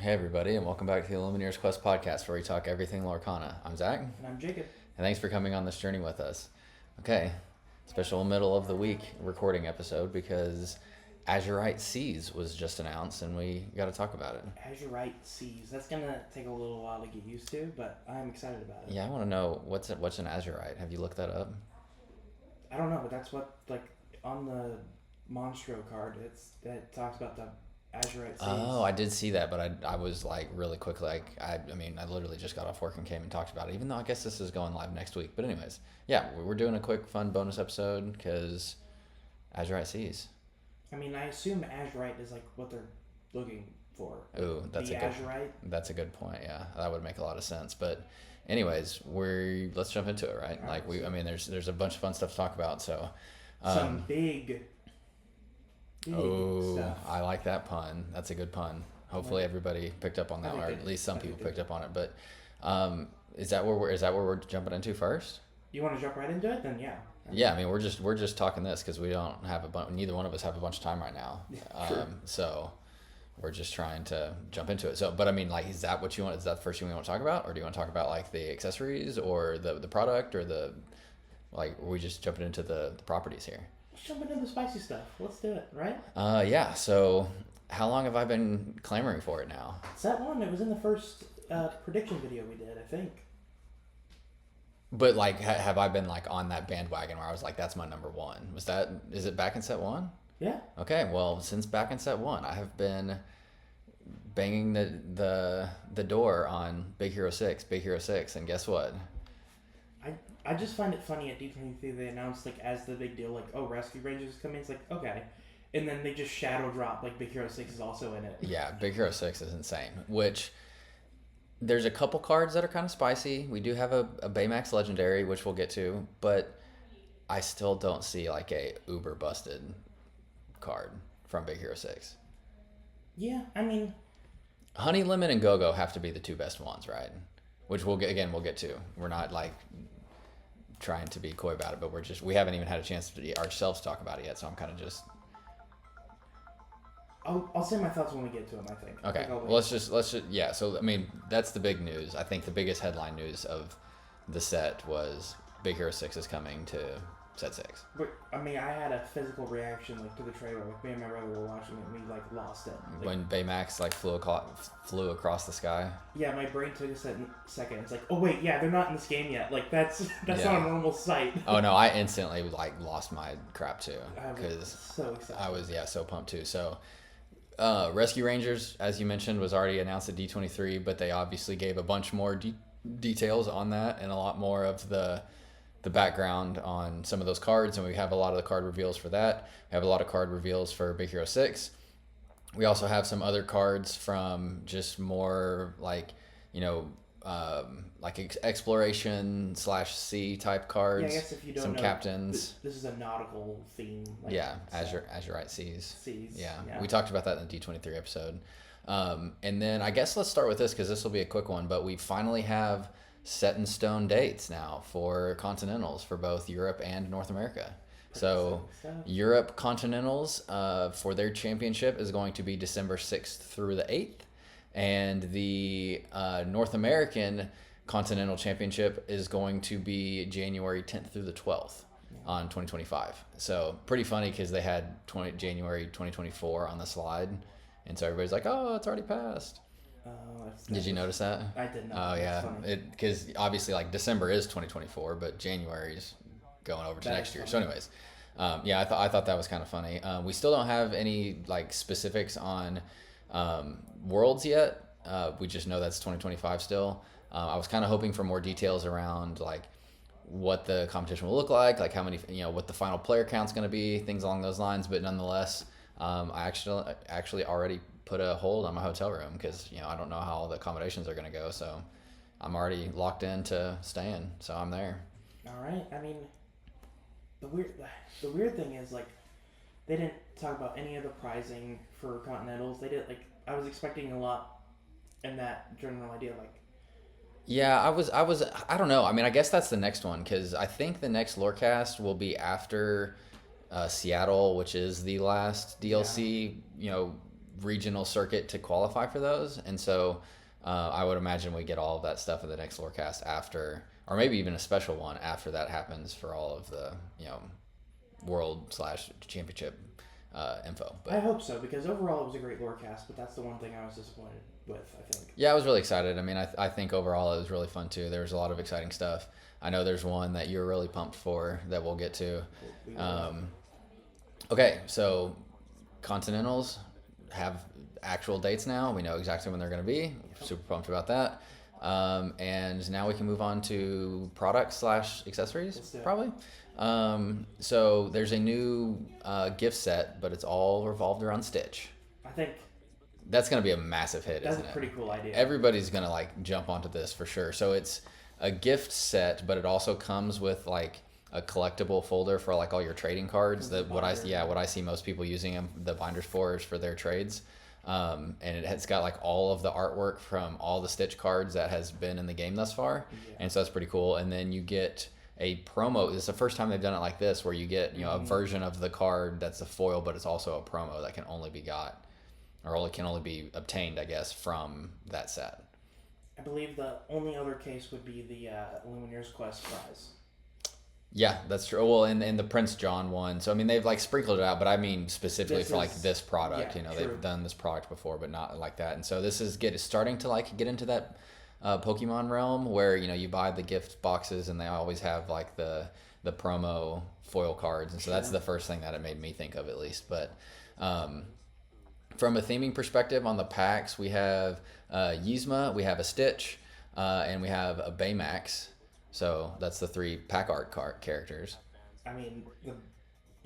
Hey everybody, and welcome back to the Lumineers Quest podcast, where we talk everything Lorcana. I'm Zach, And I'm Jacob. and thanks for coming on this journey with us. Okay, special middle of the week recording episode because Azurite Seas was just announced, and we got to talk about it. Azurite Seas. That's gonna take a little while to get used to, but I'm excited about it. Yeah, I want to know what's an Azurite. Have you looked that up? I don't know, but that's what on the Monstro card. That talks about the Azurite Seas. Oh, I did see that, but I was like really quick. I literally just got off work and came and talked about it. Even though I guess this is going live next week. But anyways, yeah, we're doing a quick fun bonus episode because Azurite Seas. I mean, I assume Azurite is like what they're looking for. Ooh, that's Azurite. That's a good point. Yeah, that would make a lot of sense. But, anyways, let's jump into it, right? There's a bunch of fun stuff to talk about. So, some big stuff. I like that pun. That's a good pun. Hopefully, everybody picked up on that, or at least some people picked up on it. But, is that where we're jumping into first? You want to jump right into it? Then yeah. Yeah, I mean we're just talking this because we don't have neither one of us have a bunch of time right now. Sure. So we're just trying to jump into it. So, but I mean, like, is that what you want? Is that the first thing we want to talk about, or do you want to talk about like the accessories or the product or are we just jumping into the properties here? Let's jump into the spicy stuff. Let's do it, right? Yeah. So, how long have I been clamoring for it now? Set one. It was in the first prediction video we did, I think. But like, have I been like on that bandwagon where I was like, that's my number one? Is it back in set one? Yeah. Okay, well, since back in set one, I have been banging the door on Big Hero 6, and guess what? I just find it funny at D23 they announced like as the big deal, like, oh, Rescue Rangers is coming. It's like, okay. And then they just shadow drop like Big Hero 6 is also in it. Yeah, Big Hero 6 is insane, which there's a couple cards that are kind of spicy. We do have a Baymax Legendary, which we'll get to, but I still don't see like a uber busted card from Big Hero 6. Yeah, I mean, Honey Lemon and Go-Go have to be the two best ones, right? Which we'll get to. We're not like trying to be coy about it, but we haven't even had a chance to ourselves talk about it yet, so I'm kind of just... I'll say my thoughts when we get to them, I think. Okay, well, let's just yeah, so I mean, that's the big news. I think the biggest headline news of the set was Big Hero 6 is coming to set 6. But I mean, I had a physical reaction like to the trailer. Like me and my brother were watching it, and we like lost it. Like, when Baymax like flew across the sky. Yeah, my brain took a second. It's like, oh wait, yeah, they're not in this game yet. Like that's not a normal sight. Oh no, I instantly like lost my crap too because so excited. I was so pumped too. So Rescue Rangers, as you mentioned, was already announced at D23, but they obviously gave a bunch more details on that and a lot more of the background on some of those cards, and we have a lot of the card reveals for that. We have a lot of card reveals for Big Hero 6. We also have some other cards from just more like, exploration /sea type cards. Yeah, I guess if you don't some know, captains. This is a nautical theme. Azurite Seas. Yeah. We talked about that in the D23 episode. And then I guess let's start with this because this will be a quick one, but we finally have set in stone dates now for Continentals for both Europe and North America. So Europe Continentals for their championship is going to be December 6th through the 8th. And the North American Continental Championship is going to be January 10th through the 12th on 2025. So pretty funny because they had January 2024 on the slide. And so everybody's like, oh, it's already passed. Did you notice that? I did not. Oh, yeah. Because obviously, like, December is 2024, but January's going over to next year. So anyways, I thought that was kind of funny. We still don't have any, like, specifics on Worlds yet. We just know that's 2025 still. I was kind of hoping for more details around, like, what the competition will look like how many, what the final player count's going to be, things along those lines. But nonetheless, I actually already put a hold on my hotel room because I don't know how the accommodations are going to go, so I'm already locked into staying, so I'm there. All right. I mean, the weird thing is, like, they didn't talk about any of the pricing for Continentals. They did, like, I was expecting a lot in that general idea, like. Yeah, I don't know. I mean, I guess that's the next one because I think the next Lorecast will be after Seattle, which is the last DLC, regional circuit to qualify for those, and so I would imagine we get all of that stuff in the next Lorecast after, or maybe even a special one after that happens for all of the world/championship info. But I hope so, because overall it was a great Lorecast, but that's the one thing I was disappointed with, I think. yeah, I was really excited. I mean, I think overall it was really fun too. There was a lot of exciting stuff. I know there's one that you're really pumped for that we'll get to. Okay, so Continentals have actual dates now. We know exactly when they're going to be. Super pumped about that. And now we can move on to products/accessories, probably. So there's a new gift set, but it's all revolved around Stitch. I think that's going to be a massive hit, that's isn't it? That's a pretty cool idea. Everybody's going to like jump onto this for sure. So it's a gift set, but it also comes with like a collectible folder for like all your trading cards. What I see most people using them, the binders for, is for their trades. And it's got like all of the artwork from all the Stitch cards that has been in the game thus far. Yeah. And so that's pretty cool. And then you get a promo. It's the first time they've done it like this, where you get, a version of the card that's a foil, but it's also a promo that can only be got, or only can only be obtained, I guess, from that set. I believe the only other case would be the Lumineers Quest prize. Yeah, that's true. Well, and the Prince John one. So I mean, they've like sprinkled it out, but I mean specifically like this product. Yeah, they've done this product before, but not like that. And so this is starting to like get into that Pokemon realm where you buy the gift boxes and they always have like the promo foil cards, and so that's the first thing that it made me think of, at least. But from a theming perspective, on the packs we have Yzma, we have a Stitch, and we have a Baymax. So that's the 3 pack art characters. I mean, the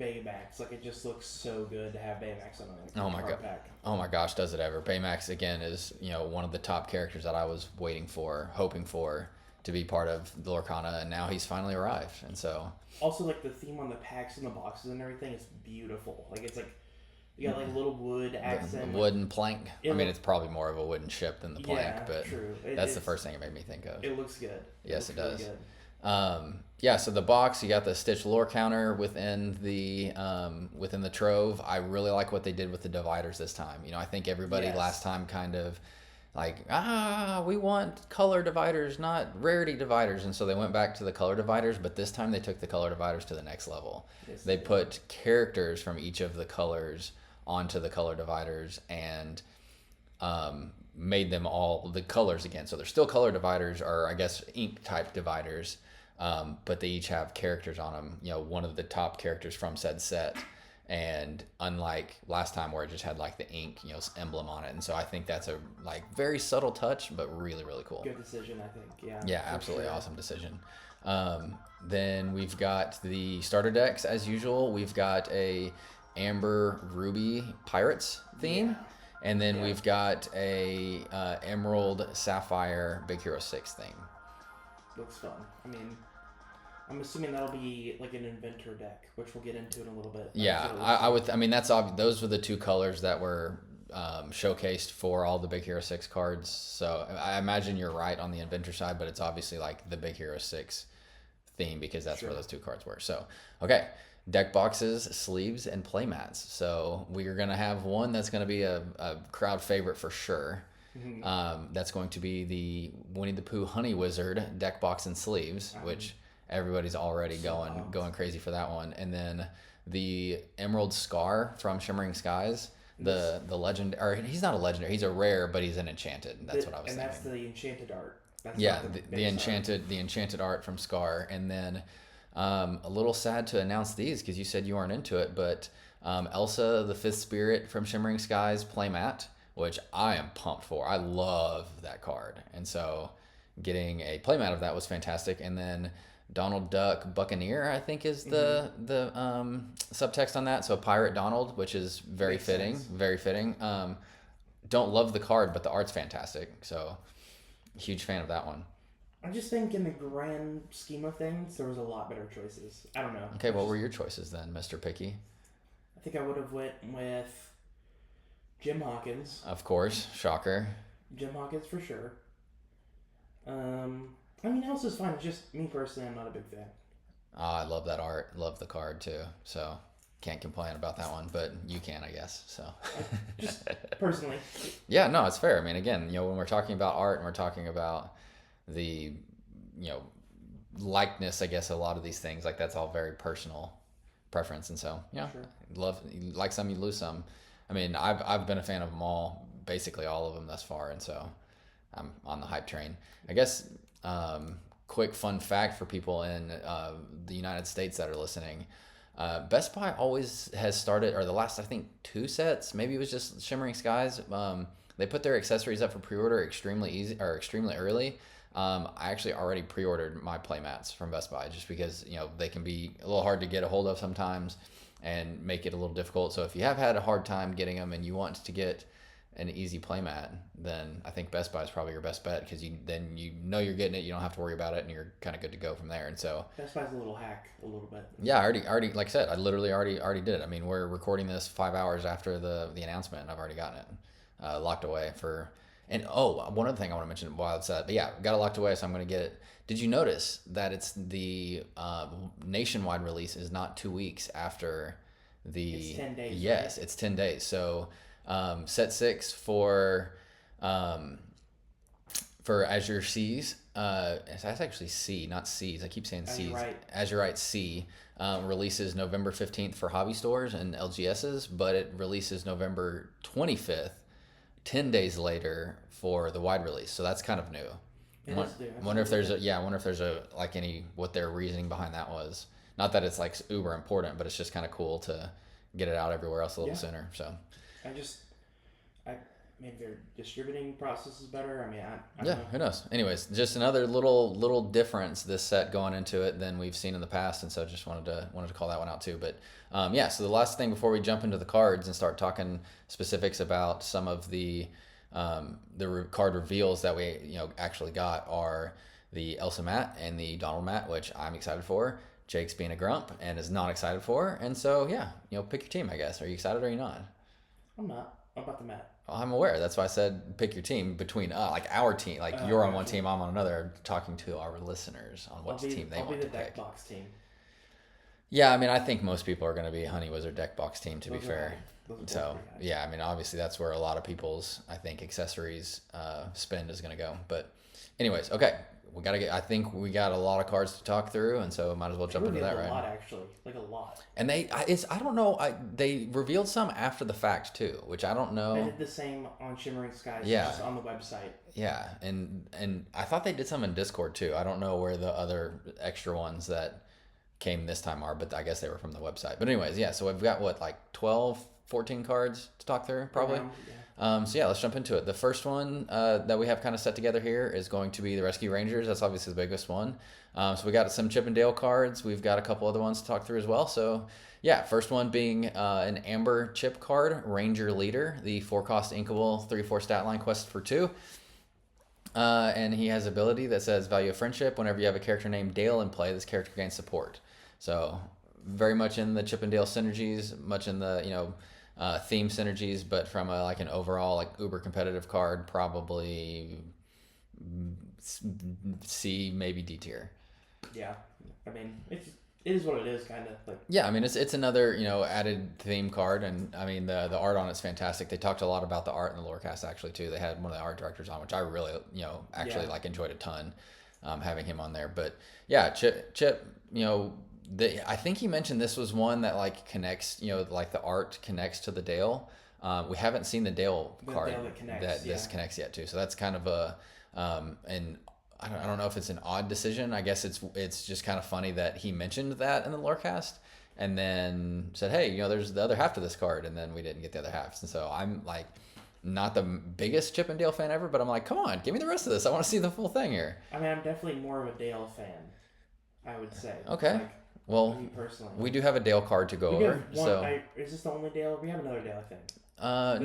Baymax, like, it just looks so good to have Baymax on a card pack. Oh my gosh, does it ever. Baymax, again, is, one of the top characters that I was hoping for to be part of the Lorcana, and now he's finally arrived. And so also, like, the theme on the packs and the boxes and everything is beautiful. Like, it's like you got like little wood accent. The wooden plank. I mean, it's probably more of a wooden ship than the plank, but true. That's the first thing it made me think of. It looks good. Yes, it does. Really so the box, you got the Stitch lore counter within the trove. I really like what they did with the dividers this time. I think everybody last time kind of like, we want color dividers, not rarity dividers. And so they went back to the color dividers, but this time they took the color dividers to the next level. Yes, they put characters from each of the colors onto the color dividers and made them all the colors again. So they're still color dividers, or I guess ink type dividers, but they each have characters on them. One of the top characters from said set. And unlike last time where it just had like the ink, emblem on it. And so I think that's a like very subtle touch, but really, really cool. Good decision, I think. Yeah. Yeah, absolutely awesome decision. Then we've got the starter decks as usual. We've got a Amber Ruby Pirates theme. Yeah. And then we've got a Emerald Sapphire Big Hero 6 theme. Looks fun. I mean, I'm assuming that'll be like an inventor deck, which we'll get into in a little bit. Yeah, I would. I mean, that's obvious. Those were the 2 colors that were showcased for all the Big Hero 6 cards. So I imagine you're right on the inventor side, but it's obviously like the Big Hero 6 theme because that's where those 2 cards were. So, okay. Deck boxes, sleeves, and playmats. So we're going to have one that's going to be a crowd favorite for sure. Mm-hmm. That's going to be the Winnie the Pooh Honey Wizard deck box and sleeves, which everybody's already going crazy for that one. And then the Emerald Scar from Shimmering Skies, the legend, or he's not a legendary, he's a rare, but he's an enchanted. That's what I was thinking. And that's the enchanted art. That's the enchanted art from Scar. And then a little sad to announce these because you said you weren't into it, but Elsa the Fifth Spirit from Shimmering Skies playmat, which I am pumped for. I love that card, and so getting a playmat of that was fantastic. And then Donald Duck Buccaneer, I think, is the subtext on that. So Pirate Donald, which is very fitting. Don't love the card, but the art's fantastic. So huge fan of that one. I just think in the grand scheme of things, there was a lot better choices. I don't know. Okay, what were your choices then, Mr. Picky? I think I would have went with Jim Hawkins. Of course, shocker. Jim Hawkins for sure. I mean, Elsa's fine. It's just me personally, I'm not a big fan. I love that art. Love the card too. So can't complain about that one, but you can, I guess. So, Just personally. yeah, no, it's fair. I mean, again, when we're talking about art and we're talking about the, likeness, I guess a lot of these things, like that's all very personal preference, and so Sure. love, you like some, you lose some. I mean, I've been a fan of them all, basically all of them thus far, and so I'm on the hype train. I guess quick fun fact for people in the United States that are listening. Best Buy always has started, or the last, I think, 2 sets, maybe it was just Shimmering Skies. They put their accessories up for pre-order extremely early. I actually already pre-ordered my playmats from Best Buy just because, they can be a little hard to get a hold of sometimes and make it a little difficult. So if you have had a hard time getting them and you want to get an easy playmat, then I think Best Buy is probably your best bet, because you're getting it, you don't have to worry about it, and you're kind of good to go from there. And so Best Buy's a little hack, a little bit. yeah, I already like I said, I literally already did it. I mean, we're recording this 5 hours after the announcement, and I've already gotten it locked away for. And one other thing I want to mention while it's but yeah, got it locked away, so I'm going to get it. Did you notice that it's the nationwide release is not 2 weeks after the? It's 10 days. Yes, right? it's 10 days. So set 6 for Azure Seas. That's actually C, not C's. I keep saying C's. Azurite Sea releases November 15th for hobby stores and LGSs, but it releases November 25th, 10 days later for the wide release. So that's kind of new. Wonder if there's what their reasoning behind that was. Not that it's like uber important, but it's just kind of cool to get it out everywhere else a little sooner. So Maybe their distributing process is better. I mean, I yeah, don't know. who knows? Anyways, just another little difference this set going into it than we've seen in the past, and so just wanted to call that one out too. But so the last thing before we jump into the cards and start talking specifics about some of the card reveals that we actually got are the Elsa mat and the Donald mat, which I'm excited for. Jake's being a grump and is not excited for, and so pick your team. I guess. Are you excited or are you not? I'm not. I'm about the mat. I'm aware. That's why I said pick your team between our team. Like you're on one team, I'm on another. Talking to our listeners on which team they want to pick. I'll be the deck box team. Yeah, I mean, I think most people are going to be Honey Wizard deck box team. To be fair, so yeah, I mean, obviously that's where a lot of people's accessories spend is going to go. But anyways, okay, I think we got a lot of cards to talk through, and so might as well jump into that, right? A lot, actually, like a lot. And I don't know, they revealed some after the fact too, which I don't know. They did the same on Shimmering Skies, just on the website. Yeah, and I thought they did some in Discord too. I don't know where the other extra ones that came this time are, but I guess they were from the website. But anyways, yeah, so we've got 12, 14 cards to talk through, probably. So yeah, let's jump into it. The first one that we have kind of set together here is going to be the Rescue Rangers. That's obviously the biggest one. So we got some Chip and Dale cards. We've got a couple other ones to talk through as well. So yeah, first one being an Amber Chip card, Ranger Leader, the 4-cost inkable 3/4 stat line, quest for 2. And he has ability that says Value of Friendship. Whenever you have a character named Dale in play, this character gains support. So very much in the Chip and Dale synergies, much in the theme synergies, but from an overall uber competitive card, probably C, maybe D tier. Yeah, I mean it is what it is, kind of . Yeah, I mean it's another added theme card, and I mean the art on it's fantastic. They talked a lot about the art in the Lorecast actually too. They had one of the art directors on, which I really enjoyed a ton, having him on there. But yeah, Chip I think he mentioned this was one that connects, the art connects to the Dale. We haven't seen the Dale card that this connects yet to. So that's kind of and I don't know if it's an odd decision. I guess it's just kind of funny that he mentioned that in the Lorecast and then said, hey, there's the other half to this card, and then we didn't get the other half. And so I'm not the biggest Chip and Dale fan ever, but I'm like, come on, give me the rest of this. I want to see the full thing here. I mean, I'm definitely more of a Dale fan, I would say. Okay. Well, personally, we do have a Dale card to go over. Is this the only Dale? We have another Dale, I think.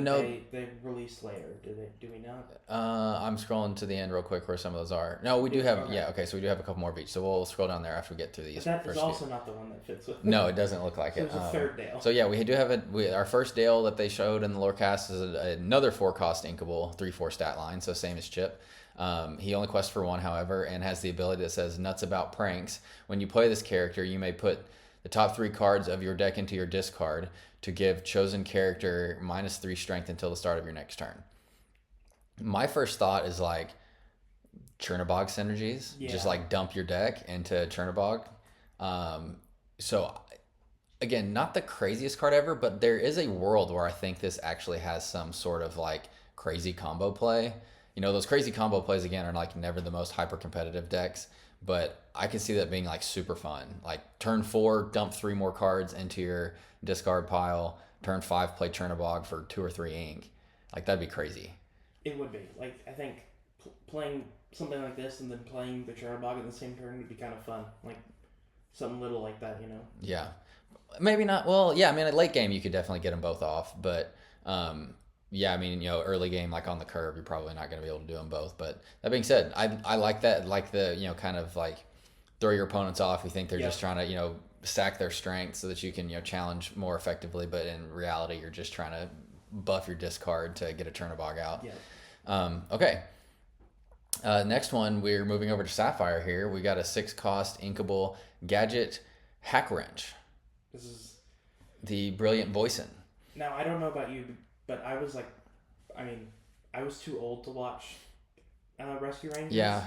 No. They released later. Do we not? I'm scrolling to the end real quick where some of those are. No, we do have. Okay. Yeah, okay. So we do have a couple more of each. So we'll scroll down there after we get through these. But that is also not the one that fits with. No, it doesn't look like so it. There's a third Dale. So yeah, we do have our first Dale that they showed in the Lorecast is another 4-cost inkable 3/4 stat line. So same as Chip. He only quests for 1, however, and has the ability that says Nuts About Pranks. When you play this character, you may put the top 3 cards of your deck into your discard to give chosen character -3 strength until the start of your next turn. My first thought is like Chernobog synergies. Yeah. Just like dump your deck into Chernobog. So again, not the craziest card ever, but there is a world where I think this actually has some sort of like crazy combo play. You know, those crazy combo plays again are like never the most hyper competitive decks, but I can see that being like super fun. Like turn 4, dump 3 more cards into your discard pile. Turn 5, play Chernobog for 2 or 3 ink. Like that'd be crazy. It would be. Like, I think playing something like this and then playing the Chernobog in the same turn would be kind of fun. Like, something little like that, you know? Yeah. Maybe not. Well, yeah, I mean, at late game, you could definitely get them both off. But, yeah, I mean, you know, early game, like on the curve, you're probably not going to be able to do them both. But that being said, I like that. Like the, you know, kind of like throw your opponents off. You think they're just trying to, you know, stack their strength so that you can, you know, challenge more effectively. But in reality, you're just trying to buff your discard to get a Chernobog out. Yeah. Okay. Next one, we're moving over to Sapphire here. We got a 6-cost inkable gadget hack wrench. This is the brilliant Boyson. Now, I don't know about you, but I was like, I mean, I was too old to watch Rescue Rangers. Yeah.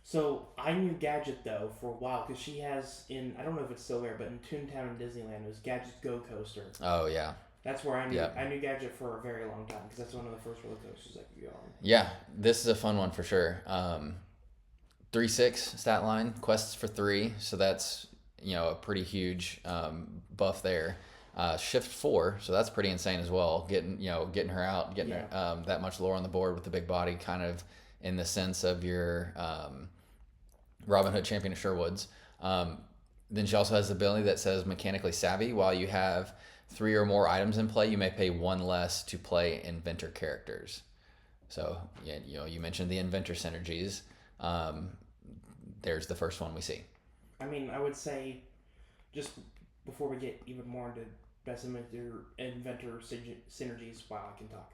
So I knew Gadget though for a while because she has I don't know if it's still there, but in Toontown and Disneyland it was Gadget's Go Coaster. Oh yeah. That's where I knew Gadget for a very long time because that's one of the first roller coasters I could go on. Yeah, this is a fun one for sure. 3/6 stat line, quests for 3, so that's, you know, a pretty huge buff there. Shift 4, so that's pretty insane as well. Getting her out, getting her that much lower on the board with the big body, kind of in the sense of your Robin Hood Champion of Sherwoods. Then she also has the ability that says mechanically savvy. While you have 3 or more items in play, you may pay 1 less to play inventor characters. So, yeah, you know, you mentioned the inventor synergies. There's the first one we see. I mean, I would say, just before we get even more into best inventor synergies, wow, I can talk.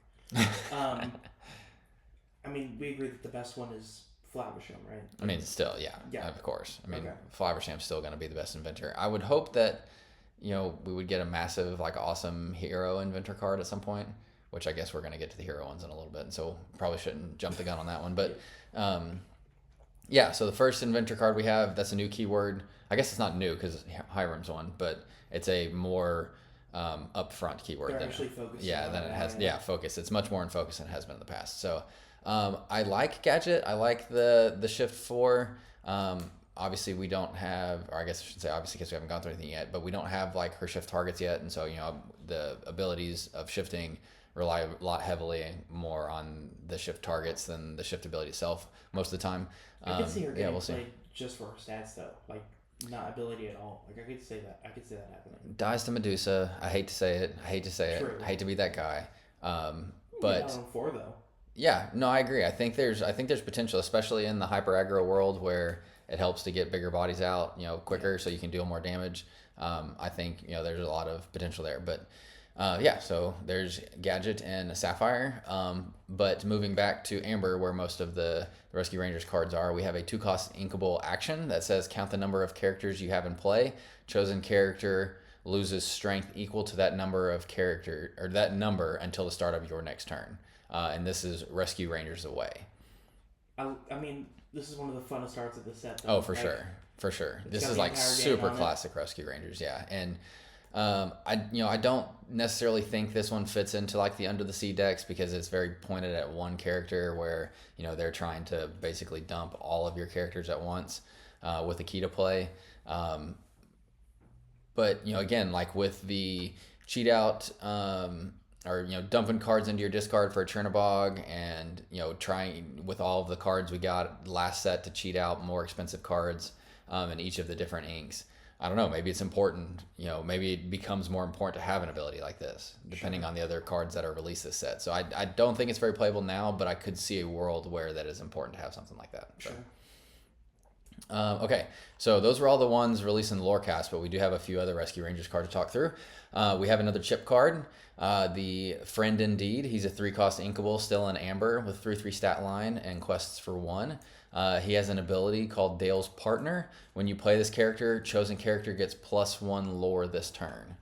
I mean, we agree that the best one is Flaversham, right? I mean, still, yeah, of course. I mean, Flaversham's still going to be the best inventor. I would hope that, you know, we would get a massive, like, awesome hero inventor card at some point, which I guess we're going to get to the hero ones in a little bit, and so probably shouldn't jump the gun on that one. But, yeah, so the first inventor card we have, that's a new keyword. I guess it's not new because Hiram's one, but it's a more upfront keyword. They're actually focused. Yeah, than it has. Yeah, focus. It's much more in focus than it has been in the past. So I like Gadget. I like the Shift 4. Obviously, we don't have, or I guess I should say obviously because we haven't gone through anything yet, but we don't have like her shift targets yet. And so, you know, the abilities of shifting rely a lot heavily more on the shift targets than the shift ability itself most of the time. I could see her getting we'll see. played just for her stats though, like not ability at all. Like I could see that happening. Dies to Medusa. I hate to say it. True. I hate to be that guy. But on 4 though. Yeah, no, I agree. I think there's potential, especially in the hyper aggro world where it helps to get bigger bodies out, you know, quicker, so you can deal more damage. I think, you know, there's a lot of potential there. But so there's Gadget and Sapphire. But moving back to Amber, where most of the Rescue Rangers cards are, we have a 2-cost inkable action that says count the number of characters you have in play. Chosen character loses strength equal to that number of character, or that number until the start of your next turn. And this is Rescue Rangers away. I mean, this is one of the funnest starts of the set. Though, oh, for sure. This is like super classic Rescue Rangers, yeah. And I don't necessarily think this one fits into like the Under the Sea decks because it's very pointed at one character where, you know, they're trying to basically dump all of your characters at once with a key to play. But, you know, again, like with the cheat out, or, you know, dumping cards into your discard for a Chernobog and, you know, trying with all of the cards we got last set to cheat out more expensive cards in each of the different inks. I don't know, maybe it's important, you know, maybe it becomes more important to have an ability like this, depending on the other cards that are released this set. So I don't think it's very playable now, but I could see a world where that is important to have something like that. Sure. Okay, so those were all the ones released in the Lorecast, but we do have a few other Rescue Rangers cards to talk through. We have another chip card, the Friend Indeed. He's a 3-cost inkable, still in Amber, with 3/3 stat line and quests for 1. He has an ability called Dale's Partner. When you play this character, chosen character gets +1 lore this turn.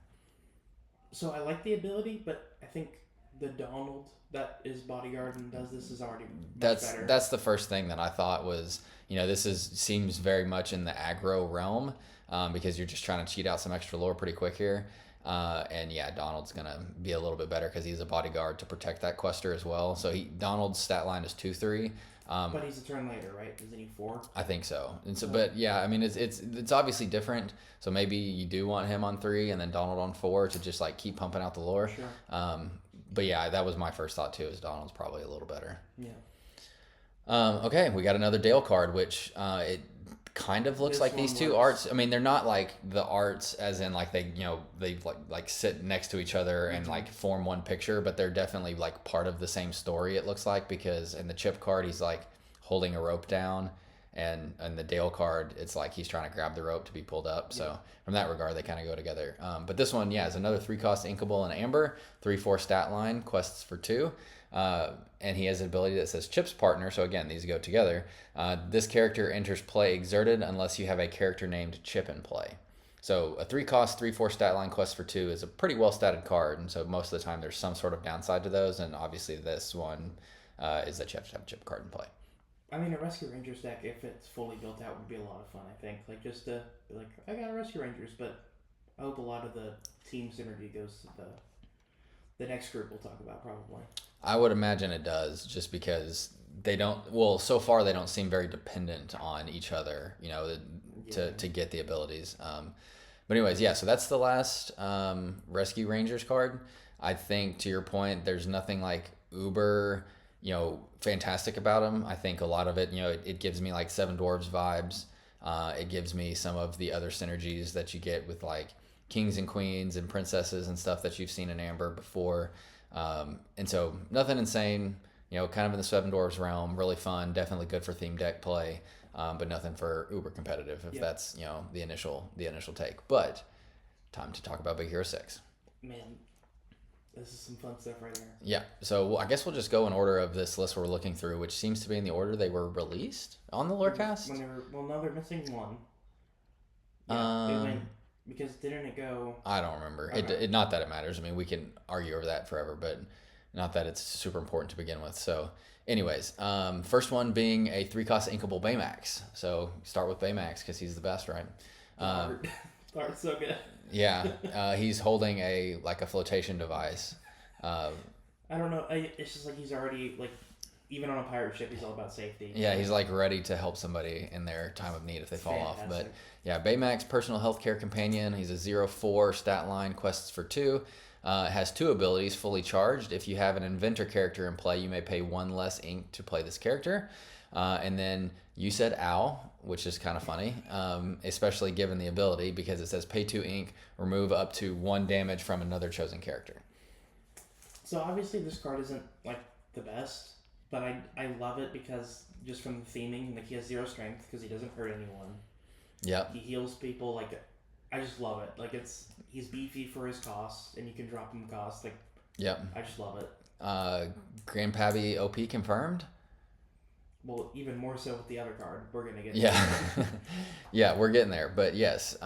So I like the ability, but I think the Donald that is bodyguard and does this is already much better. That's the first thing that I thought was, this seems very much in the aggro realm, because you're just trying to cheat out some extra lore pretty quick here. And yeah, Donald's gonna be a little bit better because he's a bodyguard to protect that quester as well. So Donald's stat line is 2/3. But he's a turn later, right? Isn't he 4? I think so. And so, but yeah, I mean, it's obviously different. So maybe you do want him on 3 and then Donald on 4 to just like keep pumping out the lore. Sure. But yeah, that was my first thought too. Is Donald's probably a little better. Yeah. Okay, we got another Dale card, which it kind of looks like these two arts. I mean, they're not like the arts as in like they like sit next to each other and like form one picture, but they're definitely like part of the same story. It looks like, because in the chip card he's like holding a rope down, and the Dale card it's like he's trying to grab the rope to be pulled up. So from that regard, they kind of go together. But this one, yeah, is another 3-cost inkable in Amber, 3/4 stat line, quests for 2. And he has an ability that says Chip's Partner. So again, these go together. This character enters play exerted unless you have a character named Chip in play. So a 3-cost, 3/4 stat line, quest for 2 is a pretty well statted card. And so most of the time there's some sort of downside to those. And obviously this one is that you have to have a Chip card in play. I mean, a Rescue Rangers deck, if it's fully built out, would be a lot of fun, I think. Like, just to be like, I got a Rescue Rangers, but I hope a lot of the team synergy goes to the next group we'll talk about, probably. I would imagine it does, just because they don't. Well, so far they don't seem very dependent on each other, to get the abilities. But anyways, yeah. So that's the last Rescue Rangers card. I think to your point, there's nothing like uber, fantastic about them. I think a lot of it, it gives me like Seven Dwarves vibes. It gives me some of the other synergies that you get with like kings and queens and princesses and stuff that you've seen in Amber before. And so nothing insane, kind of in the Seven Dwarves realm, really fun, definitely good for theme deck play, but nothing for uber competitive if that's, the initial take. But time to talk about Big Hero 6. Man, this is some fun stuff right here. Yeah, so I guess we'll just go in order of this list we're looking through, which seems to be in the order they were released on the Lorecast. Now they're missing one. Yeah, they went, because didn't it go... I don't remember. Okay. It not that it matters. I mean, we can argue over that forever, but not that it's super important to begin with. So anyways, first one being a 3-cost inkable Baymax. So start with Baymax because he's the best, right? Art's so good. Yeah, he's holding a flotation device. I don't know. It's just like he's already like, even on a pirate ship, he's all about safety. Yeah, he's like ready to help somebody in their time of need if they fall off. But yeah, Baymax, personal healthcare companion. He's a 0/4 stat line, quests for 2. Has 2 abilities fully charged. If you have an inventor character in play, you may pay 1 less ink to play this character. And then you said ow, which is kind of funny, especially given the ability, because it says pay 2 ink, remove up to 1 damage from another chosen character. So obviously this card isn't like the best, but I love it because just from the theming, like he has 0 strength because he doesn't hurt anyone. Yep. He heals people. Like, I just love it. Like, he's beefy for his cost, and you can drop him cost. Like, yep. I just love it. Grandpappy OP confirmed. Well, even more so with the other card. We're gonna get there. Yeah, we're getting there. But yes,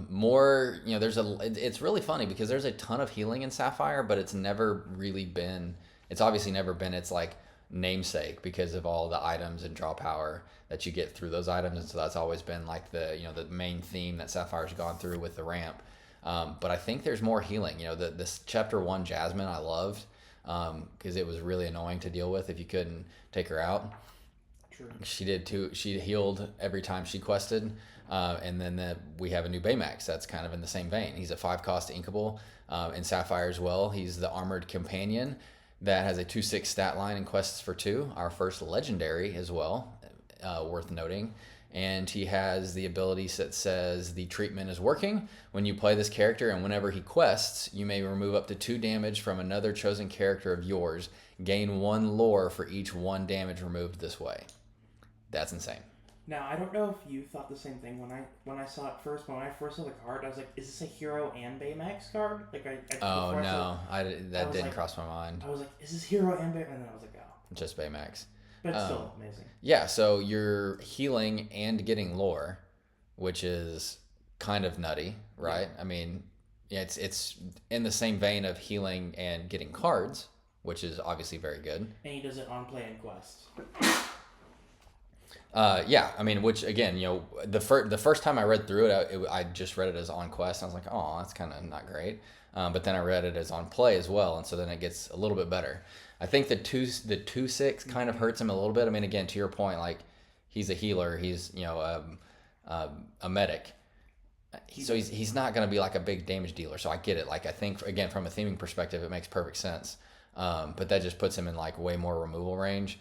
more. It's really funny because there's a ton of healing in Sapphire, but it's never really been. It's obviously never been its like namesake because of all the items and draw power that you get through those items, and so that's always been like the the main theme that Sapphire's gone through with the ramp. But I think there's more healing. This chapter 1 Jasmine I loved because it was really annoying to deal with if you couldn't take her out. True. She did too. She healed every time she quested, and then we have a new Baymax that's kind of in the same vein. He's a 5-cost inkable in Sapphire as well. He's the armored companion that has a 2/6 stat line and quests for 2. Our first legendary as well, worth noting. And he has the ability that says the treatment is working. When you play this character and whenever he quests, you may remove up to 2 damage from another chosen character of yours. Gain 1 lore for each 1 damage removed this way. That's insane. Now I don't know if you thought the same thing when I saw it first. When I first saw the card, I was like, "Is this a hero and Baymax card?" Like Oh before no, that was didn't like, cross my mind. I was like, "Is this hero and Baymax?" And then I was like, "Oh," Just Baymax. but it's still amazing. Yeah, so you're healing and getting lore, which is kind of nutty, right? Yeah. I mean, yeah, it's in the same vein of healing and getting cards, which is obviously very good. And he does it on play and quest. Yeah, I mean, which again, the first time I read through it, I just read it as on quest. And I was like, oh, that's kind of not great. But then I read it as on play as well, and so then it gets a little bit better. I think the 2/6 kind of hurts him a little bit. I mean, again, to your point, like he's a healer, he's a medic, so he's not going to be like a big damage dealer. So I get it. Like I think again from a theming perspective, it makes perfect sense. But that just puts him in like way more removal range.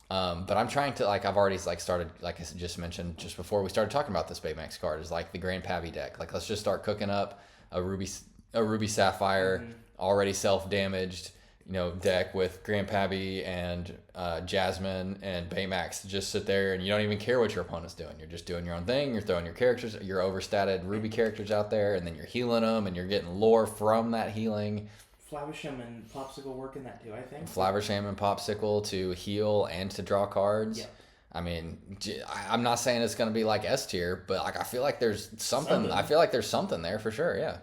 But I'm trying to like I've already like started like I just mentioned just before we started talking about this Baymax card is like the Grand Pavy deck. Like let's just start cooking up a Ruby Sapphire already self damaged deck with Grand Pavy and Jasmine and Baymax. Just sit there and you don't even care what your opponent's doing. You're just doing your own thing. You're throwing your characters, your overstated Ruby characters out there, and then you're healing them and you're getting lore from that healing. Flaversham and Popsicle work in that too, I think. Flaversham and Popsicle to heal and to draw cards. Yeah. I mean, I'm not saying it's going to be like S tier, but like I feel like there's something. I feel like there's something there for sure. Yeah.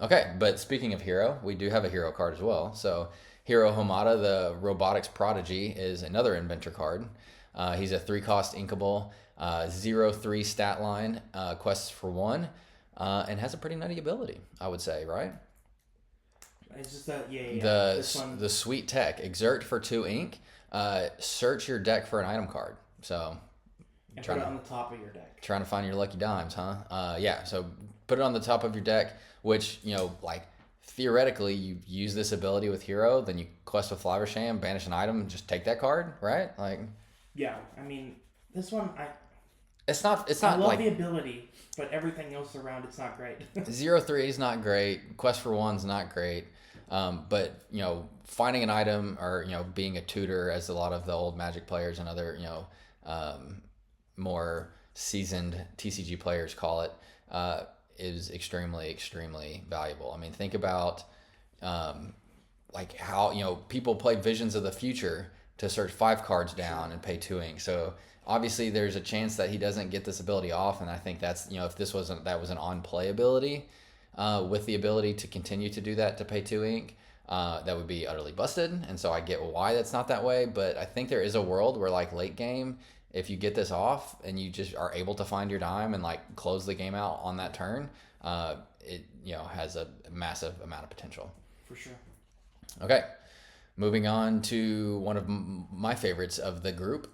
Okay, but speaking of hero, we do have a hero card as well. So Hero Homada, the robotics prodigy, is another inventor card. He's a 3-cost inkable, 0/3 stat line, quests for 1, and has a pretty nutty ability, I would say, right? It's just that The sweet tech exert for 2 ink. Search your deck for an item card. So and put it on the top of your deck. Trying to find your lucky dimes, huh? Yeah. So put it on the top of your deck, which like theoretically you use this ability with hero, then you quest with Flaversham, banish an item, and just take that card, right? Like. Yeah, I mean this one It's not I love like the ability, but everything else around it's not great. 0/3 is not great. Quest for 1's not great. But finding an item or being a tutor, as a lot of the old Magic players and other more seasoned TCG players call it, is extremely extremely valuable. I mean, think about like how people play Visions of the Future to search 5 cards down and pay 2 ink. So obviously there's a chance that he doesn't get this ability off, and I think that's if that was an on play ability. With the ability to continue to do that to pay 2 ink, that would be utterly busted. And so I get why that's not that way, but I think there is a world where like late game, if you get this off and you just are able to find your dime and like close the game out on that turn, it has a massive amount of potential. For sure. Okay, moving on to one of my favorites of the group.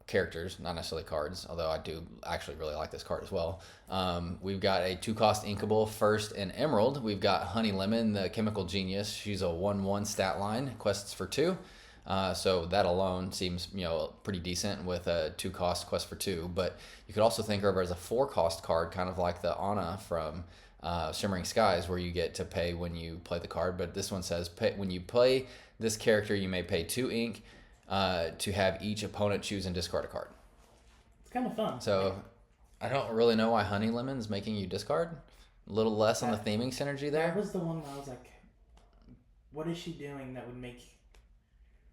Characters, not necessarily cards, although I do actually really like this card as well. We've got a 2-cost inkable, first and emerald. We've got Honey Lemon, the chemical genius. She's a 1/1 stat line, quests for 2. So that alone seems pretty decent with a 2-cost quest for 2. But you could also think of her as a 4-cost card, kind of like the Anna from Shimmering Skies, where you get to pay when you play the card. But this one says when you play this character, you may pay 2 ink. To have each opponent choose and discard a card. It's kind of fun. So I don't really know why Honey Lemon's making you discard. A little less on the theming synergy there. That was the one where I was like, what is she doing that would make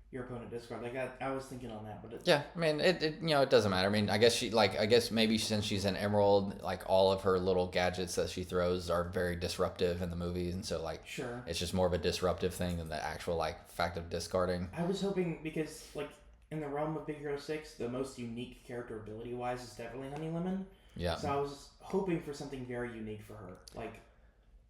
your opponent discard? Like I was thinking on that, but yeah, I mean it doesn't matter. I mean, I guess maybe since she's an emerald, like all of her little gadgets that she throws are very disruptive in the movies, and so like sure, it's just more of a disruptive thing than the actual like fact of discarding. I was hoping, because like in the realm of Big Hero 6, the most unique character ability wise is definitely Honey Lemon. Yeah. So I was hoping for something very unique for her, like.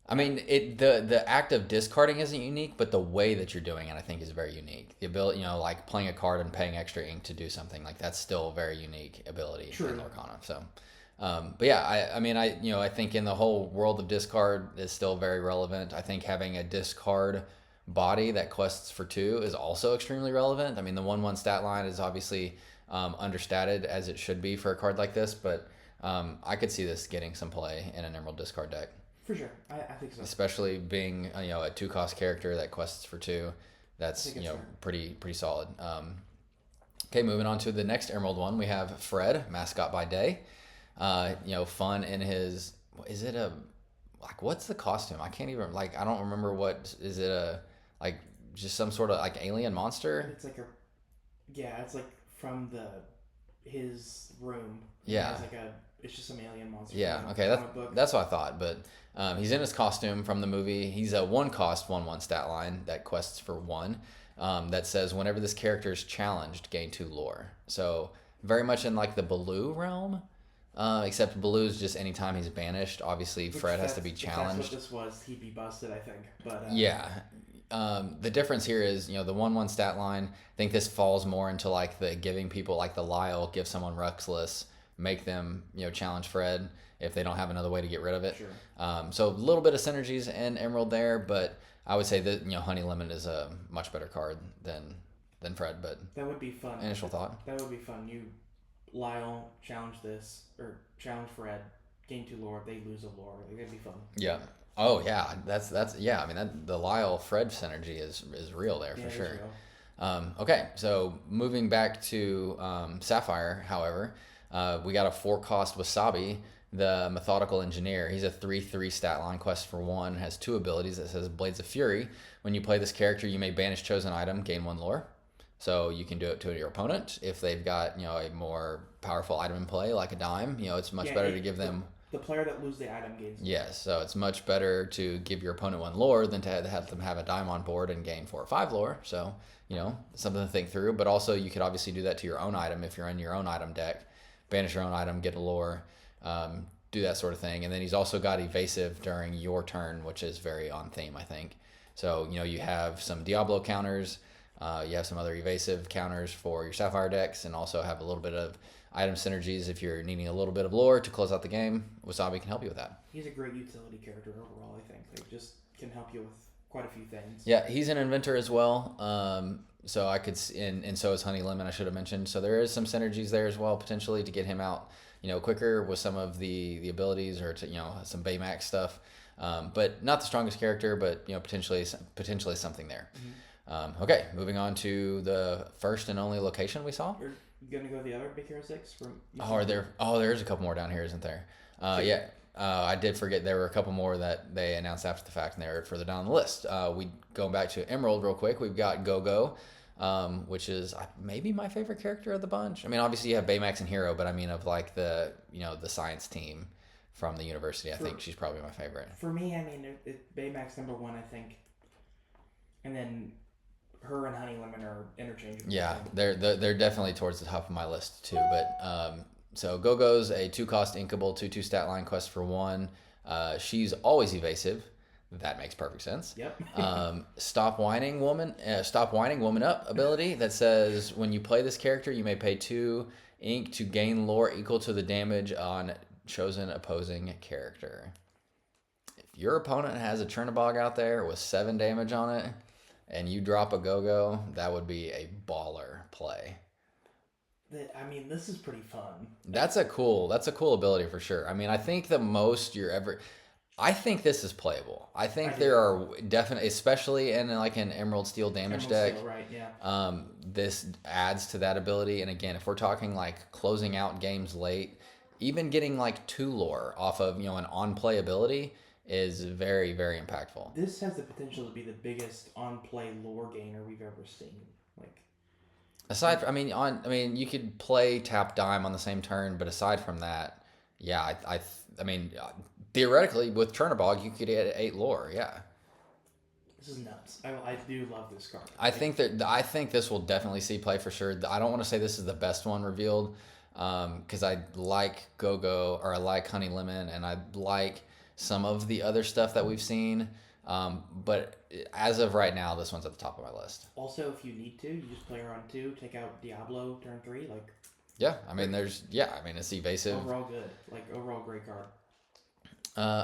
I mean, the act of discarding isn't unique, but the way that you're doing it, I think, is very unique. The ability, like playing a card and paying extra ink to do something, like that's still a very unique ability in Lorcana. So, but yeah, I think in the whole world of discard is still very relevant. I think having a discard body that quests for 2 is also extremely relevant. I mean, the 1/1 stat line is obviously understated, as it should be for a card like this, but I could see this getting some play in an Emerald discard deck. For sure, I think so. Especially being a 2-cost character that quests for 2, that's pretty solid. Okay, moving on to the next Emerald one, we have Fred, mascot by day. Fun in his. Is it a like what's the costume? I can't even like I don't remember what is it a like just some sort of like alien monster? It's like a yeah, it's like from his room. Yeah. It's just some alien monster. Yeah. Okay. That's what I thought. But he's in his costume from the movie. He's a one cost 1/1 stat line that quests for one. That says whenever this character is challenged, gain 2 lore. So very much in like the Baloo realm. Except Baloo's just anytime he's banished. Obviously, Fred has to be challenged. If that's what this was, he'd be busted, I think. But yeah. The difference here is, the 1/1 stat line. I think this falls more into like the giving people like the Lyle, give someone Ruxless, make them, challenge Fred if they don't have another way to get rid of it. Sure. So a little bit of synergies in Emerald there, but I would say that, Honey Lemon is a much better card than Fred, but that would be fun. Initial thought. That would be fun. Lyle challenge this or challenge Fred, gain 2 lore, they lose a lore. Like, that'd be fun. Yeah. Oh yeah, that's yeah. I mean the Lyle Fred synergy is real there for sure. Okay, so moving back to Sapphire, however, we got a 4-cost Wasabi, the Methodical Engineer. He's a 3/3 stat line, quest for 1, has 2 abilities that says Blades of Fury. When you play this character, you may banish chosen item, gain 1 lore. So you can do it to your opponent if they've got a more powerful item in play, like a dime. It's much better to give them. The player that loses the item gains. Yes, so it's much better to give your opponent 1 lore than to have them have a dime on board and gain 4 or 5 lore. So something to think through. But also you could obviously do that to your own item if you're in your own item deck. Banish your own item, get a lore, do that sort of thing. And then he's also got evasive during your turn, which is very on theme, I think. So you have some Diablo counters. You have some other evasive counters for your Sapphire decks, and also have a little bit of item synergies if you're needing a little bit of lore to close out the game. Wasabi can help you with that. He's a great utility character overall, I think. Like, just can help you with quite a few things. Yeah, he's an inventor as well. So I could, and so is Honey Lemon, I should have mentioned. So there is some synergies there as well, potentially, to get him out, quicker with some of the abilities, or to, some Baymax stuff. But not the strongest character, but, potentially something there. Mm-hmm. Okay, moving on to the first and only location we saw. You're gonna go the other Big Hero 6 from. There's a couple more down here, isn't there? Sure. Yeah. I did forget there were a couple more that they announced after the fact, and they're further down the list. We go back to Emerald real quick. We've got Go-Go, which is maybe my favorite character of the bunch. I mean, obviously you have Baymax and Hero, but I mean of like the the science team from the university. I think she's probably my favorite. For me, I mean, Baymax number 1, I think, and then her and Honey Lemon are interchangeable. Yeah, they're definitely towards the top of my list too. But so Go-Go's a 2-cost inkable 2/2 stat line, quest for 1. She's always evasive. That makes perfect sense. Yep. Stop whining woman up ability that says when you play this character, you may pay 2 ink to gain lore equal to the damage on chosen opposing character. If your opponent has a Chernabog out there with 7 damage on it, and you drop a Go-Go, that would be a baller play. I mean, this is pretty fun. That's a cool ability for sure. I mean, I think the most I think this is playable. I think there are definitely, especially in like an Emerald Steel damage deck. Steel, right, yeah. This adds to that ability. And again, if we're talking like closing out games late, even getting like 2 lore off of, an on-play ability is very, very impactful. This has the potential to be the biggest on-play lore gainer we've ever seen. Like, aside from, I mean, you could play tap dime on the same turn, but aside from that, yeah, I mean, theoretically with Chernabog, you could get 8 lore. Yeah. This is nuts. I do love this card. I think this will definitely see play for sure. I don't want to say this is the best one revealed, because I like Go-Go, or I like Honey Lemon, and I like some of the other stuff that we've seen, but as of right now, this one's at the top of my list. Also, if you need to, you just play her on 2, take out Diablo turn 3, like. Yeah, I mean, it's evasive. Overall good, like overall great card.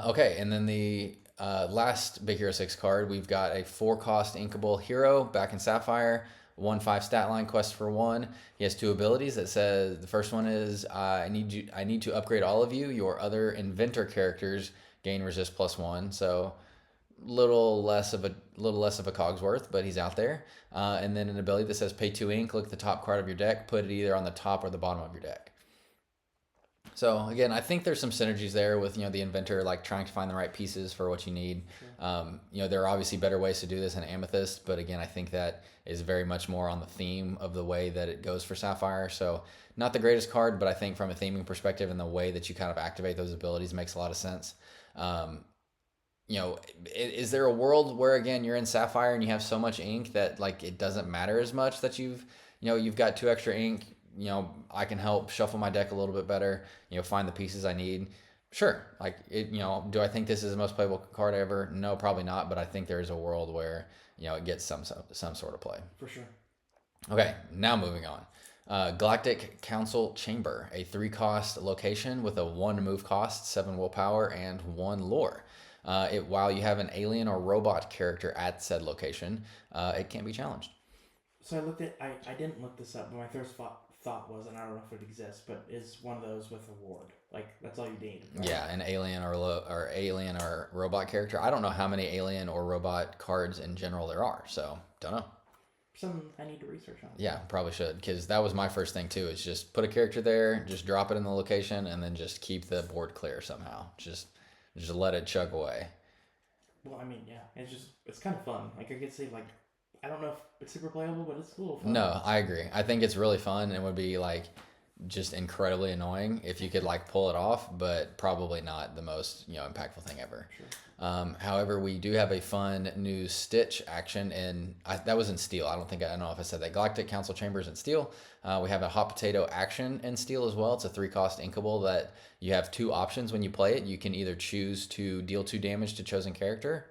Okay, and then the last Big Hero 6 card, we've got a 4-cost inkable Hero back in Sapphire, 1/5 stat line, quest for 1. He has 2 abilities that says the first one is I need to upgrade all of you. Your other inventor characters gain resist +1, so little less of a little less of a cog's worth, but he's out there. And then an ability that says pay 2 ink, look at the top card of your deck, put it either on the top or the bottom of your deck. So again, I think there's some synergies there with the inventor like trying to find the right pieces for what you need. Sure. There are obviously better ways to do this in Amethyst, but again, I think that is very much more on the theme of the way that it goes for Sapphire. So not the greatest card, but I think from a theming perspective and the way that you kind of activate those abilities makes a lot of sense. Is there a world where again you're in Sapphire and you have so much ink that like it doesn't matter as much that you've got 2 extra ink? I can help shuffle my deck a little bit better, find the pieces I need. Sure. Like it, do I think this is the most playable card ever? No, probably not. But I think there is a world where, it gets some sort of play. For sure. Okay. Now moving on. Galactic Council Chamber, a 3-cost location with a 1 move cost, 7 willpower, and 1 lore. While you have an alien or robot character at said location, it can be challenged. So I didn't look this up, but my first thought was, and I don't know if it exists, but is one of those with a ward. Like that's all you need. Right? Yeah, an alien or alien or robot character. I don't know how many alien or robot cards in general there are, so don't know. Something I need to research on. Yeah, probably should, because that was my first thing too. Is just put a character there, just drop it in the location, and then just keep the board clear somehow. Just let it chug away. Well, I mean, yeah, it's kind of fun. Like I could say, like I don't know if it's super playable, but it's a little fun. No, I agree. I think it's really fun and would be like just incredibly annoying if you could like pull it off, but probably not the most impactful thing ever. Sure. However, we do have a fun new Stitch action, and that was in Steel. I don't know if I said that. Galactic Council Chambers in Steel. We have a Hot Potato action in Steel as well. It's a 3-cost inkable that you have 2 options when you play it. You can either choose to deal 2 damage to chosen character,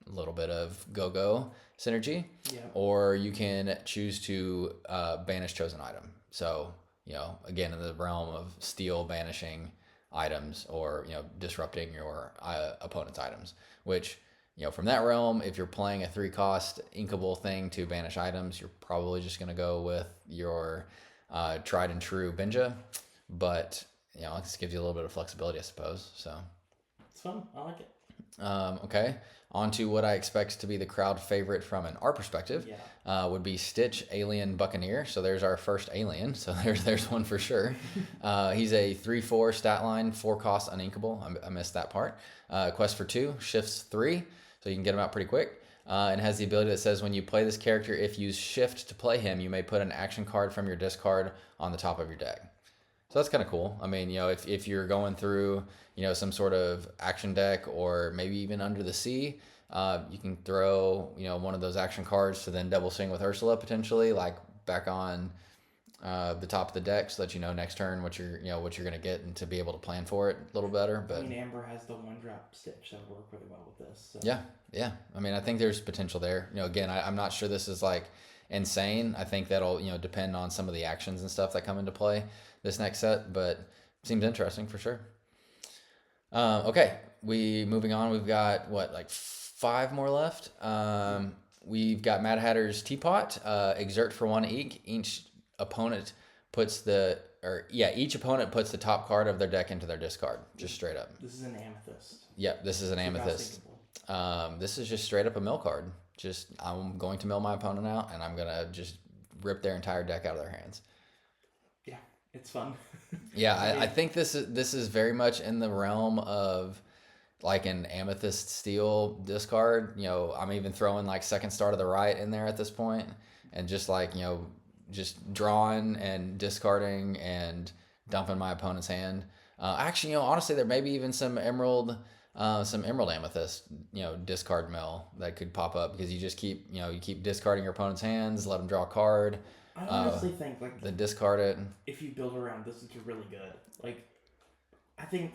a little bit of go synergy, yeah. Or you can choose to banish chosen item. So again, in the realm of Steel banishing items or disrupting your opponent's items, which from that realm, if you're playing a 3-cost inkable thing to banish items, you're probably just going to go with your tried and true Benja, but it just gives you a little bit of flexibility, I suppose. So it's fun. I like it. Okay, on to what I expect to be the crowd favorite from an art perspective. Yeah. Would be Stitch Alien Buccaneer. So there's our first alien. So there's one for sure. He's a 3/4 stat line, 4-cost uninkable. I missed that part. Quest for 2, shifts 3, so you can get him out pretty quick. And has the ability that says when you play this character, if you shift to play him, you may put an action card from your discard on the top of your deck. So that's kind of cool. I mean, if you're going through, some sort of action deck or maybe even Under the Sea, you can throw, one of those action cards to then double swing with Ursula potentially, like back on the top of the deck, so that next turn what you're going to get and to be able to plan for it a little better. But I mean, Amber has the 1-drop Stitch that would work really well with this. So. Yeah. I mean, I think there's potential there. Again, I'm not sure this is like insane. I think that'll depend on some of the actions and stuff that come into play this next set, but seems interesting for sure. Okay, moving on. We've got 5 more left. We've got Mad Hatter's Teapot. Exert for 1 ink. Each opponent puts the top card of their deck into their discard. Just straight up. This is an amethyst. Yep, this is an amethyst. This is just straight up a mill card. Just I'm going to mill my opponent out, and I'm gonna just rip their entire deck out of their hands. Yeah, it's fun. Yeah, I think this is very much in the realm of like an Amethyst Steel discard. I'm even throwing like Second Star to the Right in there at this point, and just like just drawing and discarding and dumping my opponent's hand. Actually, honestly, there may be even some Emerald Amethyst, discard mill that could pop up, because you just keep discarding your opponent's hands, let them draw a card. I honestly think then discard it. If you build around this, it's really good. Like, I think,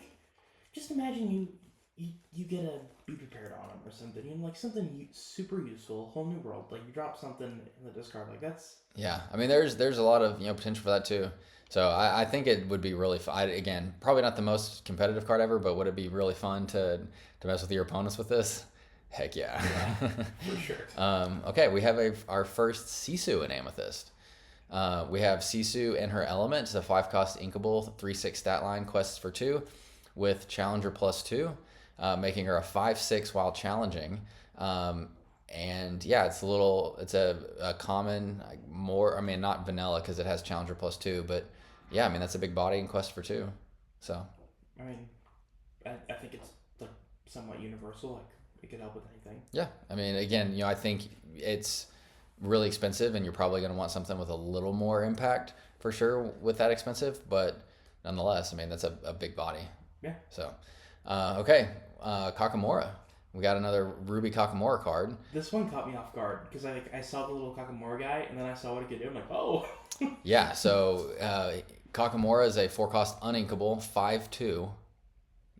just imagine you get a Be Prepared on them or something, something super useful, whole new world. Like, you drop something in the discard, like that's. Yeah, I mean, there's a lot of potential for that too. So I think it would be really fun. Again, probably not the most competitive card ever, but would it be really fun to mess with your opponents with this? Heck yeah. For sure. Okay, we have our first Sisu in Amethyst. We have Sisu and her element. It's a 5-cost inkable, 3/6 stat line, quests for 2, with Challenger +2, making her a 5/6 while challenging. And yeah, it's a common, like, more, I mean, not vanilla because it has Challenger +2, but yeah, I mean, that's a big body in Quest for 2. So, I mean, I think it's like somewhat universal. Like it could help with anything. yeah, I mean, again, I think it's really expensive and you're probably going to want something with a little more impact for sure with that expensive, but nonetheless, I mean, that's a big body. Yeah. So, okay, Kakamora. We got another Ruby Kakamora card. This one caught me off guard because I saw the little Kakamora guy and then I saw what it could do. I'm like, oh. Yeah, so Kakamora is a 4-cost uninkable 5/2.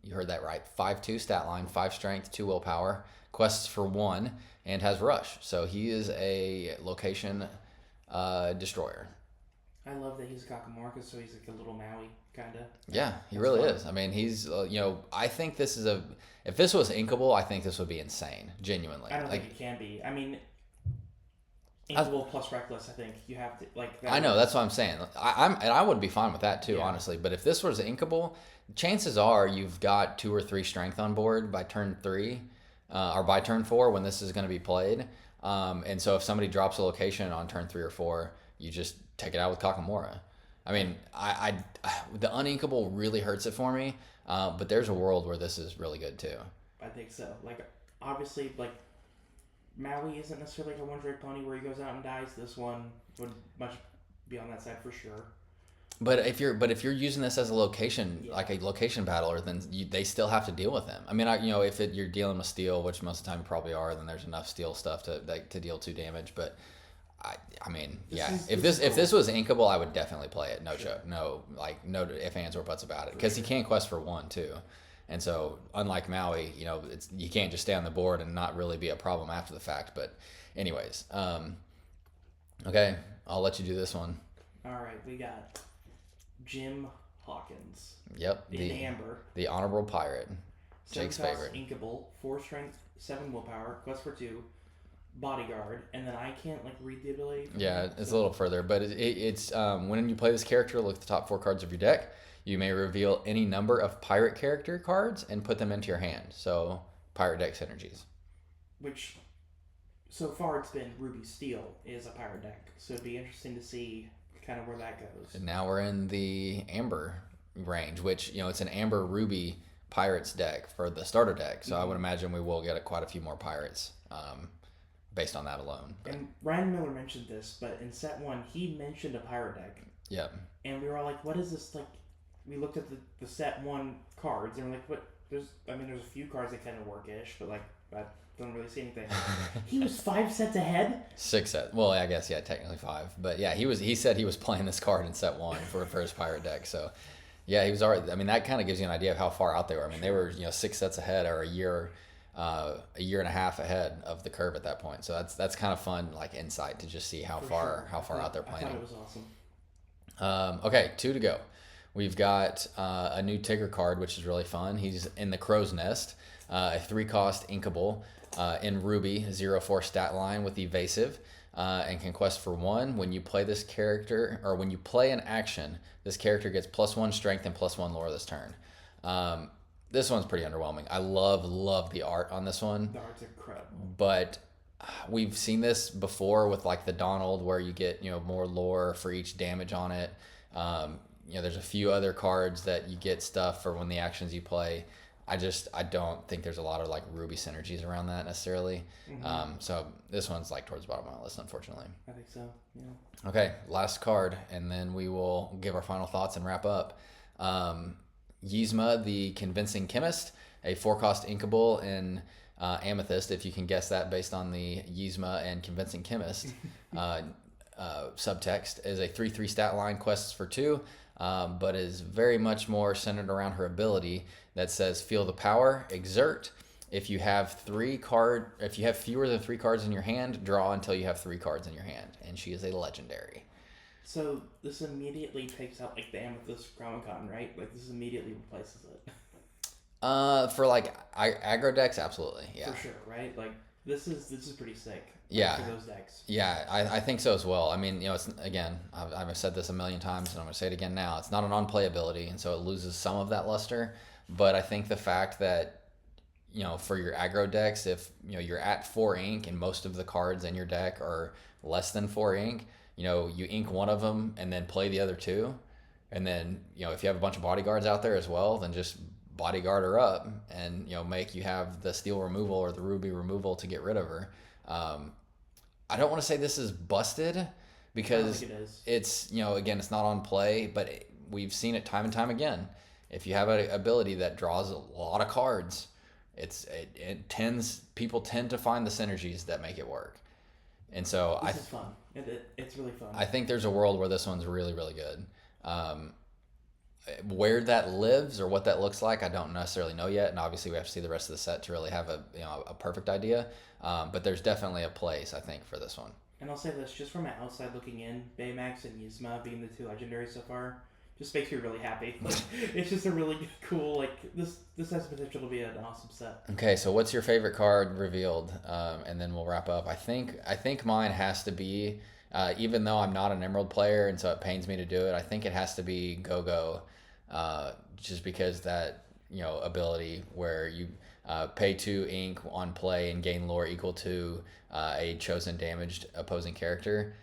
You heard that right. 5/2 stat line, 5 strength, 2 willpower. Quests for 1 and has rush. So he is a location destroyer. I love that he's a Kakamora because so he's like a little Maui kind of. Yeah, he really is. I mean, he's I think this is if this was inkable, I think this would be insane. Genuinely, I don't think it can be. I mean, inkable plus reckless. I think you have to like. I know that's what I'm saying. I would be fine with that too, honestly. But if this was inkable, chances are you've got 2 or 3 strength on board by turn 3, or by turn 4 when this is going to be played. And so if somebody drops a location on turn 3 or 4, you just take it out with Kakamora. I mean, the uninkable really hurts it for me, but there's a world where this is really good too. I think so. Like, obviously, like, Maui isn't necessarily like a one-trick pony where he goes out and dies. This one would much be on that side for sure. But if you're using this as a location, like a location battler, then they still have to deal with him. I mean, if you're dealing with steel, which most of the time you probably are, then there's enough steel stuff to deal 2 damage. But I mean, if this was inkable, I would definitely play it. No ifs, ands, or buts about it, because he can quest for 1 too. And so, unlike Maui, you can't just stay on the board and not really be a problem after the fact. But anyways, okay, I'll let you do this one. All right, we got Jim Hawkins. Yep, in Amber. The honorable pirate, Jake's favorite. Inkable, 4 strength, 7 willpower, quest for 2. Bodyguard, and then I can't like read the ability. Yeah, it's a little further, but it's when you play this character, look at the top 4 cards of your deck. You may reveal any number of pirate character cards and put them into your hand. So pirate deck synergies. Which, so far, it's been Ruby Steel is a pirate deck, so it'd be interesting to see kind of where that goes. And now we're in the Amber range, which it's an Amber Ruby Pirates deck for the starter deck. So I would imagine we will get quite a few more pirates. Based on that alone. But. And Ryan Miller mentioned this, but in set 1, he mentioned a pirate deck. Yep. And we were all like, what is this? Like, we looked at the set 1 cards, and we're like, what? There's a few cards that kind of work-ish, but like, I don't really see anything. He was 5 sets ahead? 6 sets. Well, I guess, yeah, technically 5. But yeah, he said he was playing this card in set 1 for his pirate deck. So yeah, he was already, I mean, that kind of gives you an idea of how far out they were. I mean, they were, 6 sets ahead, or a year and a half ahead of the curve at that point. So that's kind of fun, like, insight to just see how far out they're playing. I thought it was awesome. Okay, 2 to go. We've got a new Tigger card, which is really fun. He's in the Crow's Nest, a 3-cost inkable in Ruby, 0/4 stat line with evasive, and can quest for 1. When you play this character, or when you play an action, this character gets +1 strength and +1 lore this turn. This one's pretty underwhelming. I love the art on this one. The art's incredible. But we've seen this before with like the Donald, where you get more lore for each damage on it. There's a few other cards that you get stuff for when the actions you play. I don't think there's a lot of like Ruby synergies around that necessarily. Mm-hmm. So this one's like towards the bottom of my list, unfortunately. I think so. Yeah. Okay, last card, and then we will give our final thoughts and wrap up. Yzma, the Convincing Chemist, a 4-cost inkable in Amethyst, if you can guess that based on the Yzma and Convincing Chemist subtext, is a 3/3 stat line, quests for 2, but is very much more centered around her ability that says feel the power, exert. If you have fewer than 3 cards in your hand, draw until you have 3 cards in your hand, and she is a legendary. So this immediately takes out like the Amethyst Crown Cotton, right? Like this immediately replaces it. For like aggro decks, absolutely, yeah. For sure, right? Like this is pretty sick. Yeah. For those decks. Yeah, I think so as well. I mean, it's again, I've said this a million times, and I'm gonna say it again now. It's not an on-play ability, and so it loses some of that luster. But I think the fact that for your aggro decks, if you're at 4 ink and most of the cards in your deck are less than 4 ink, you ink one of them and then play the other two, and then if you have a bunch of bodyguards out there as well, then just bodyguard her up and make you have the steel removal or the ruby removal to get rid of her. I don't want to say this is busted because it's again, it's not on play, but we've seen it time and time again. If you have an ability that draws a lot of cards, people tend to find the synergies that make it work. And so this is fun. It's really fun. I think there's a world where this one's really, really good. Where that lives or what that looks like, I don't necessarily know yet, and obviously we have to see the rest of the set to really have a perfect idea. But there's definitely a place, I think, for this one. And I'll say this, just from an outside looking in, Baymax and Yzma being the two legendaries so far, just makes me really happy. It's just a really cool, this has potential to be an awesome set. Okay, so what's your favorite card revealed? And then we'll wrap up. I think mine has to be, even though I'm not an Emerald player, and so it pains me to do it, I think it has to be Go-Go. Just because that ability where you pay 2 ink on play and gain lore equal to a chosen damaged opposing character,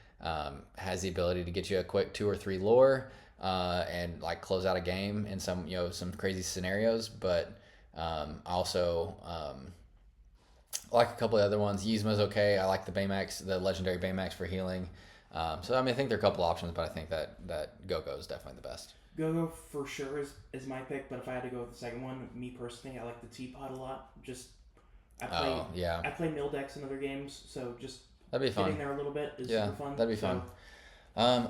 has the ability to get you a quick 2 or 3 lore and close out a game in some crazy scenarios. But also like a couple of other ones. Yzma's okay. I like the Baymax, the legendary Baymax for healing. So I think there are a couple options, but I think that Go-Go is definitely the best. Go-Go for sure is my pick, but if I had to go with the second one, me personally, I like the Teapot a lot. I play mill decks in other games, so just that'd be fun. Getting there a little bit is super fun. That'd be fun.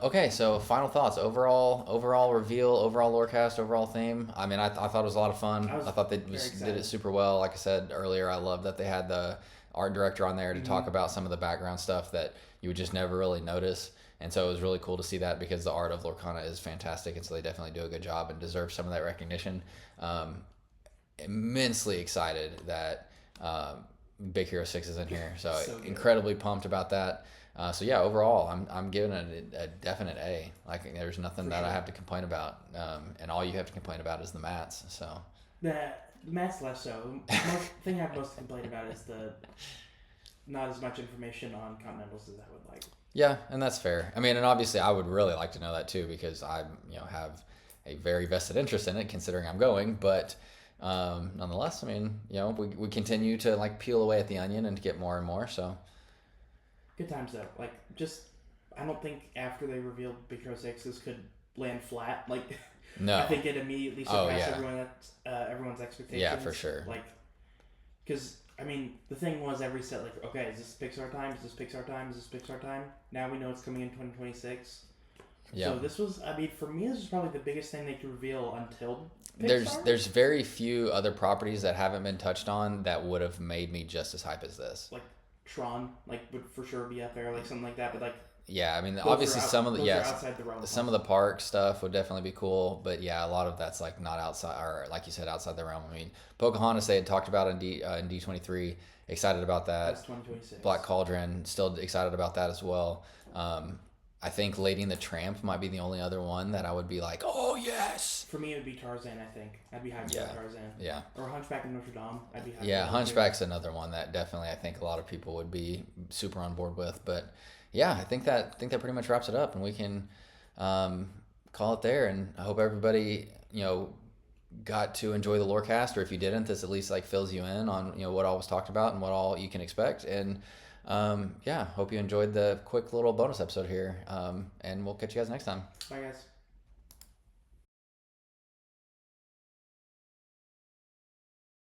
Okay, so final thoughts. Overall reveal, overall Lorecast, overall theme. I thought it was a lot of fun. I thought they did it super well. Like I said earlier, I love that they had the art director on there to talk about some of the background stuff that you would just never really notice. And so it was really cool to see that because the art of Lorcana is fantastic, and so they definitely do a good job and deserve some of that recognition. Immensely excited that Big Hero 6 is in here, so incredibly pumped about that. So yeah, overall, I'm giving it a definite A. There's nothing that I have to complain about, and all you have to complain about is the mats. So the mats less so. The thing I have most to complain about is the not as much information on Continentals as I would like. Yeah, and that's fair. And obviously I would really like to know that too, because I have a very vested interest in it, considering I'm going. But nonetheless, we continue to peel away at the onion and to get more and more. So good times though. I don't think after they revealed Big Hero 6 this could land flat. No, I think it immediately surpassed everyone's expectations. Yeah, for sure. Because the thing was every set okay, is this Pixar time? Is this Pixar time? Is this Pixar time? Now we know it's coming in 2026. Yeah. So this was, for me, this is probably the biggest thing they could reveal until Pixar. There's very few other properties that haven't been touched on that would have made me just as hype as this. Tron, would for sure be up there, something like that. But yeah, obviously some of the park stuff would definitely be cool, but yeah, a lot of that's not outside, or like you said, outside the realm. Pocahontas they had talked about in D23, excited about that. That's 2026. Black Cauldron, still excited about that as well. I think Lady and the Tramp might be the only other one that I would be oh yes. For me, it would be Tarzan. I think I'd be hyped about Tarzan. Yeah. Or Hunchback of Notre Dame. I'd be hyped. Yeah, Hunchback's another one that definitely I think a lot of people would be super on board with, but. Yeah, I think that pretty much wraps it up, and we can call it there. And I hope everybody got to enjoy the Lorecast, or if you didn't, this at least fills you in on what all was talked about and what all you can expect. And hope you enjoyed the quick little bonus episode here. And we'll catch you guys next time. Bye guys.